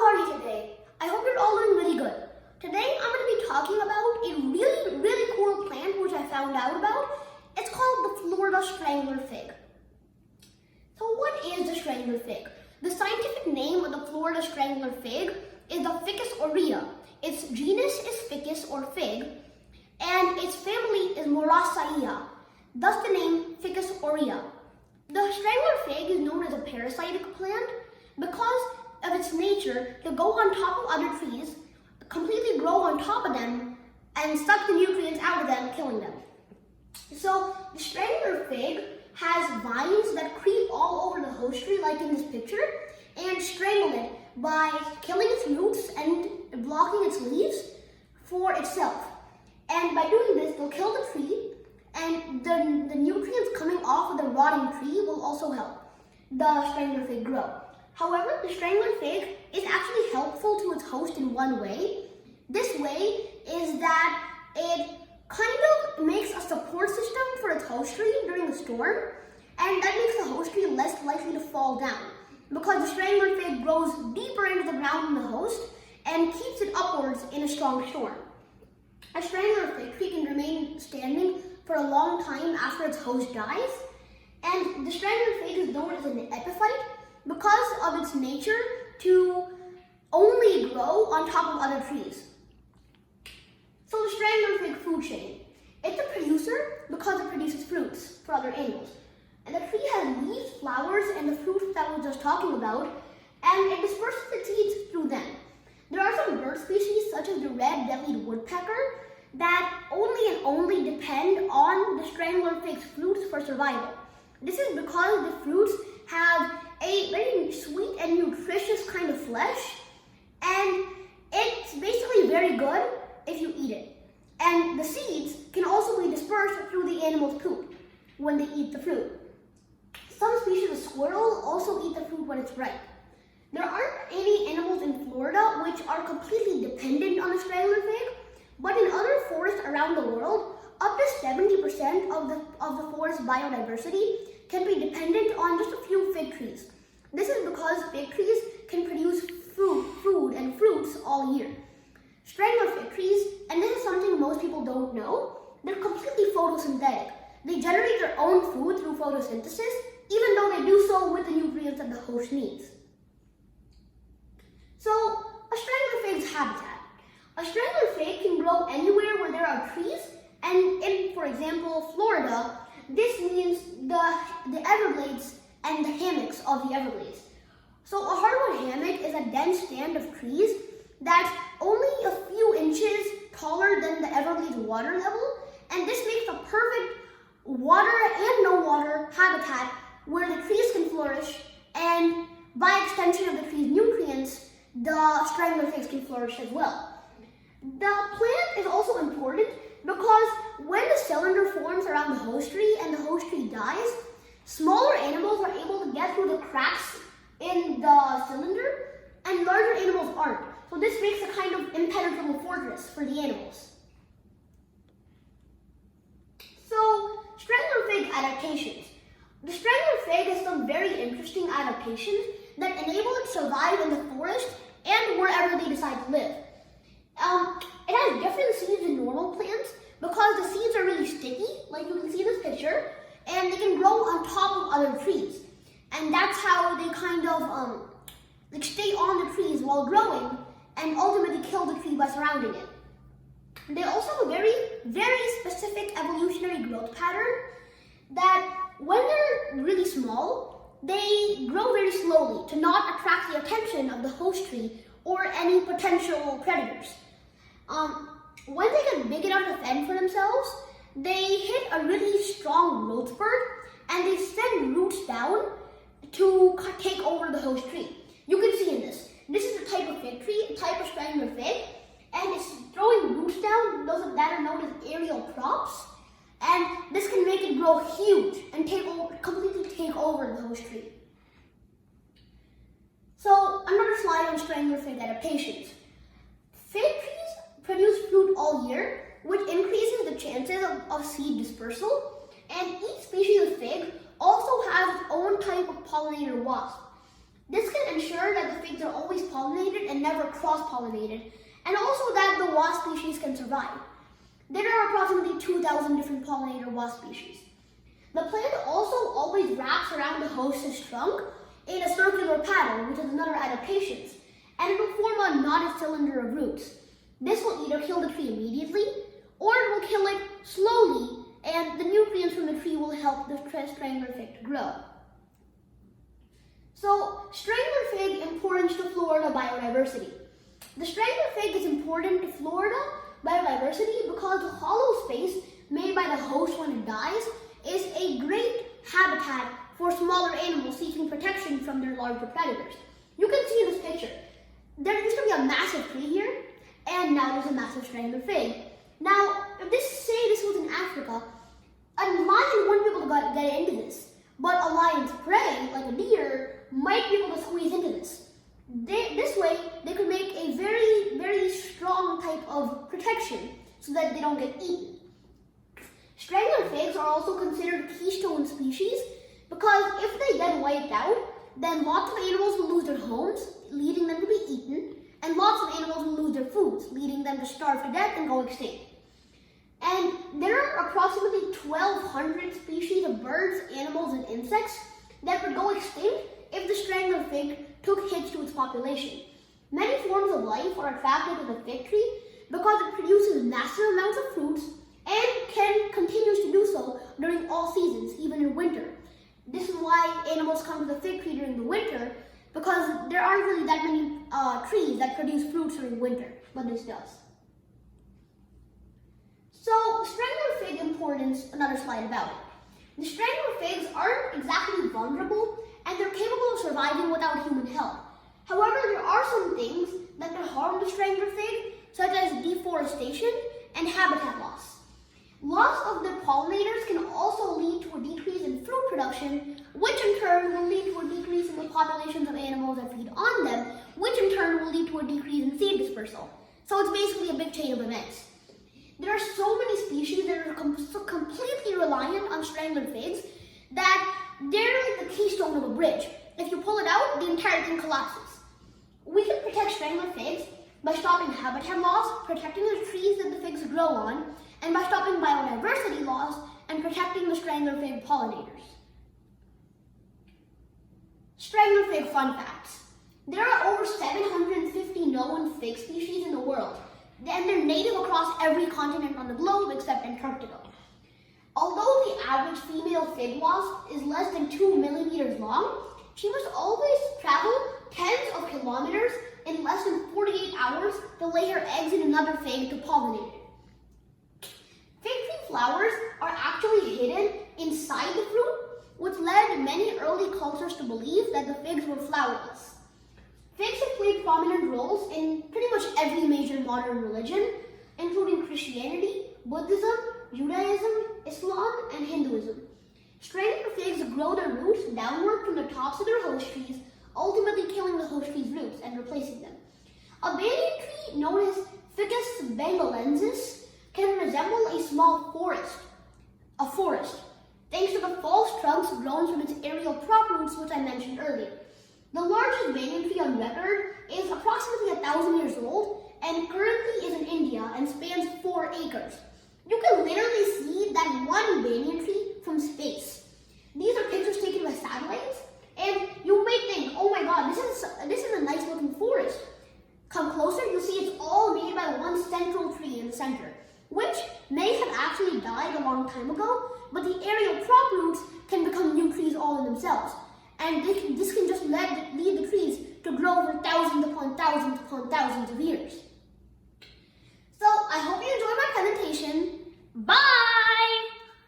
are you today? I hope you're all doing really good. Today I'm going to be talking about a really cool plant which I found out about. It's called the Florida Strangler Fig. So what is the Strangler Fig? The scientific name of the Florida Strangler Fig is the Ficus aurea. Its genus is Ficus or fig, and its family is Moraceae, thus the name Ficus aurea. The Strangler Fig is known as a parasitic plant because of its nature to go on top of other trees, completely grow on top of them, and suck the nutrients out of them, killing them. So the Strangler Fig has vines that creep all over the host tree, like in this picture, and strangle it by killing its roots and blocking its leaves for itself. And by doing this, they'll kill the tree, and the nutrients coming off of the rotting tree will also help the Strangler Fig grow. However, the Strangler Fig is actually helpful to its host in one way. This way is that it kind of makes a support system for its host tree during a storm, and that makes the host tree less likely to fall down because the Strangler Fig grows deeper into the ground than the host and keeps it upwards in a strong storm. A Strangler Fig tree can remain standing for a long time after its host dies, and the Strangler Fig is known as an epiphyte because of its nature to only grow on top of other trees. So the Strangler Fig food chain. It's a producer because it produces fruits for other animals. And the tree has leaves, flowers, and the fruits that we were just talking about, and it disperses its seeds through them. There are some bird species, such as the red-bellied woodpecker, that only depend on the Strangler Fig's fruits for survival. This is because the fruits have a very sweet and nutritious kind of flesh, and it's basically very good if you eat it. And the seeds can also be dispersed through the animal's poop when they eat the fruit. Some species of squirrel also eat the fruit when it's ripe. There aren't any animals in Florida which are completely dependent on the Strangler Fig, but in other forests around the world, up to 70% of the forest biodiversity can be dependent on just a few fig trees. This is because fig trees can produce food and fruits all year. Strangler fig trees, and this is something most people don't know, they're completely photosynthetic. They generate their own food through photosynthesis, even though they do so with the nutrients that the host needs. So, a Strangler Fig's habitat. A Strangler Fig can grow anywhere where there are trees, and in, for example, Florida, this means the Everglades and the hammocks of the Everglades. So a hardwood hammock is a dense stand of trees that's only a few inches taller than the Everglades water level, and this makes a perfect water and no water habitat where the trees can flourish, and by extension of the tree's nutrients, the Strangler Figs can flourish as well. The plant is also important because when the cylinder forms around the host tree and the host tree dies, smaller animals are able to get through the cracks in the cylinder, and larger animals aren't. So this makes a kind of impenetrable fortress for the animals. So, Strangler Fig adaptations. The Strangler Fig has some very interesting adaptations that enable it to survive in the forest and wherever they decide to live. It has different seeds than normal plants because the seeds are really sticky, like you can see in this picture, and they can grow on top of other trees. And that's how they kind of stay on the trees while growing and ultimately kill the tree by surrounding it. They also have a very specific evolutionary growth pattern that when they're really small, they grow very slowly to not attract the attention of the host tree or any potential predators. When they get big enough to fend for themselves, they hit a really strong growth spurt and they send roots down to take over the host tree. You can see in this. This is the type of fig tree, a type of Strangler Fig, and it's throwing roots down, those that are known as aerial props, and this can make it grow huge and completely take over the host tree. So another slide on Strangler Fig adaptations. Fig trees produce fruit all year, which increases the chances of seed dispersal, and each species of fig also has its own type of pollinator wasp. This can ensure that the figs are always pollinated and never cross-pollinated, and also that the wasp species can survive. There are approximately 2,000 different pollinator wasp species. The plant also always wraps around the host's trunk in a circular pattern, which is another adaptation, and it will form a knotted cylinder of roots. This will either kill the tree immediately, or it will kill it slowly, and the nutrients from the tree will help the strangler fig to grow. So, strangler fig importance to Florida biodiversity. The strangler fig is important to Florida biodiversity because the hollow space made by the host when it dies is a great habitat for smaller animals seeking protection from their larger predators. You can see in this picture, there used to be a massive tree here, and now there's a massive strangler fig. Now, if this was in Africa, a lion wouldn't be able to get into this, but a lion's prey, like a deer, might be able to squeeze into this. This way, they could make a very, very strong type of protection so that they don't get eaten. Strangler figs are also considered keystone species because if they get wiped out, then lots of animals will lose their homes, leading them to be eaten, and lots of animals will lose their foods, leading them to starve to death and go extinct. And there are approximately 1,200 species of birds, animals, and insects that would go extinct if the strangler fig took hits to its population. Many forms of life are attracted to the fig tree because it produces massive amounts of fruits and continues to do so during all seasons, even in winter. This is why animals come to the fig tree during the winter, because there aren't really that many trees that produce fruits during winter, but this does. So, strangler fig importance, another slide about it. The strangler figs aren't exactly vulnerable, and they're capable of surviving without human help. However, there are some things that can harm the strangler fig, such as deforestation and habitat loss. Loss of the pollinators can also lead to a decrease in fruit production, which in turn will lead to a decrease in the populations of animals that feed on them, which in turn will lead to a decrease in seed dispersal. So it's basically a big chain of events. There are so many species that are completely reliant on strangler figs that they're like the keystone of a bridge. If you pull it out, the entire thing collapses. We can protect strangler figs by stopping habitat loss, protecting the trees that the figs grow on, and by stopping biodiversity loss and protecting the strangler fig pollinators. Strangler fig fun facts. There are over 750 known fig species in the world, and they're native across every continent on the globe except Antarctica. Although the average female fig wasp is less than 2 millimeters long, she must always travel tens of kilometers in less than 48 hours to lay her eggs in another fig to pollinate it. Fig tree flowers are actually hidden inside the fruit, which led many early cultures to believe that the figs were flowerless. Figs have played prominent roles in pretty much every major modern religion, including Christianity, Buddhism, Judaism, Islam, and Hinduism. Strangler figs grow their roots downward from the tops of their host trees, ultimately killing the host tree's roots and replacing them. A banyan tree known as Ficus bengalensis can resemble a small forest, thanks to the false trunks grown from its aerial prop roots, which I mentioned earlier. The largest banyan tree on record is approximately 1,000 years old and currently is in India and spans 4 acres. You can literally see that one banyan tree from space. These are pictures taken by satellites, and you may think, oh my god, this is a nice looking forest. Come closer, you'll see it's all made by one central tree in the center, which may have actually died a long time ago, but the aerial prop roots can become new trees all in themselves. And this can just lead the trees to grow for thousands upon thousands upon thousands of years. So I hope you enjoyed my presentation. Bye!